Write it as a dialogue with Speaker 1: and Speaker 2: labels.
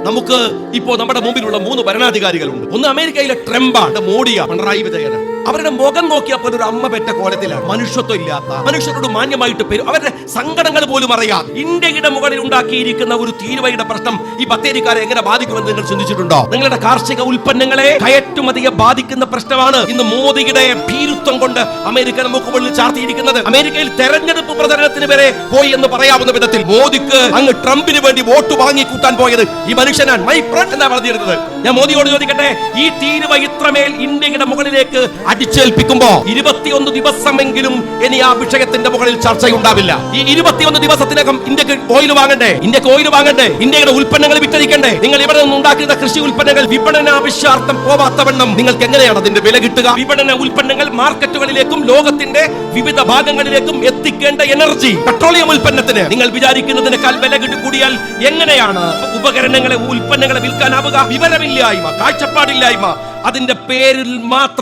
Speaker 1: നമുക്ക് ഇപ്പോ നമ്മുടെ മുമ്പിലുള്ള 3 ഭരണാധികാരികളുണ്ട്. ഒന്ന് അമേരിക്കയിലെ ട്രംപാണ്, മോഡിയാണ്, പിണറായി വിജയനാണ്. അവരുടെ മുഖം നോക്കിയപ്പോൾ ഒരു അമ്മ പെറ്റ കോലത്തിലാണ്. മനുഷ്യത്വം ഇല്ലാത്ത, മനുഷ്യരോട് മാന്യമായിട്ട് അവരുടെ സങ്കടങ്ങൾ പോലും അറിയാം. ഇന്ത്യയുടെ മുകളിൽ ഉണ്ടാക്കിയിരിക്കുന്ന ഒരു തീരുവയുടെ പ്രശ്നം ഈ ബത്തേരിക്കാരെ എങ്ങനെ ബാധിക്കുമെന്ന് നിങ്ങൾ ചിന്തിച്ചിട്ടുണ്ടോ? നിങ്ങളുടെ കാർഷിക ഉൽപ്പന്നങ്ങളെ കയറ്റുമതിയെ ബാധിക്കുന്ന പ്രശ്നമാണ് ഇന്ന് മോദിയുടെ ഭീരുത്വം കൊണ്ട് അമേരിക്ക നമുക്ക് മുകളിൽ ചാർത്തിയിരിക്കുന്നത്. അമേരിക്കയിൽ തെരഞ്ഞെടുപ്പ് പ്രചരണത്തിന് വരെ പോയി എന്ന് പറയാവുന്ന വിധത്തിൽ മോദിക്ക് അങ്ങ് ട്രംപിന് വേണ്ടി വോട്ട് വാങ്ങിക്കൂട്ടാൻ പോയത് ഈ മനുഷ്യനാണ്. മൈ ഫ്രണ്ട് എന്നാ പറഞ്ഞിരുന്നത്. ഞാൻ മോദിയോട് ചോദിക്കട്ടെ, ഈ തീരുവ ഇത്രമേൽ ഇന്ത്യയുടെ മുകളിലേക്ക് അടിച്ചേൽപ്പിക്കുമ്പോ 21 ദിവസമെങ്കിലും ഇനി ആ വിഷയത്തിന്റെ മുകളിൽ ചർച്ചയുണ്ടാവില്ല. ഈ 21 ദിവസത്തിനകം ഇന്ത്യക്ക് ഓയിൽ വാങ്ങണ്ടേ? ഇന്ത്യയുടെ ഉൽപ്പന്നങ്ങൾ വിറ്റഴിക്കണ്ടേ? നിങ്ങൾ ഇവിടെ നിന്ന് ഉണ്ടാക്കുന്ന കൃഷി ഉൽപ്പന്നങ്ങൾ വിപണനാവശ്യാർത്ഥം പോവാത്തവണ്ണം നിങ്ങൾക്ക് എങ്ങനെയാണ് അതിന്റെ വില കിട്ടുക? വിപണന ഉൽപ്പന്നങ്ങൾ മാർക്കറ്റുകളിലേക്കും ലോകത്തിന്റെ വിവിധ ഭാഗങ്ങളിലേക്കും എത്തിക്കേണ്ട എനർജി, പെട്രോളിയം ഉൽപ്പന്നത്തിന് നിങ്ങൾ വിചാരിക്കുന്നതിനേക്കാൾ വില കൂടിയാൽ എങ്ങനെയാണ് ഉപകരണങ്ങളെ, ഉൽപ്പന്നങ്ങളെ വിൽക്കാനാവുക? വിവരമില്ലായ്മ, കാഴ്ചപ്പാടില്ലായ്മ, അതിന്റെ പേരിൽ മാത്രം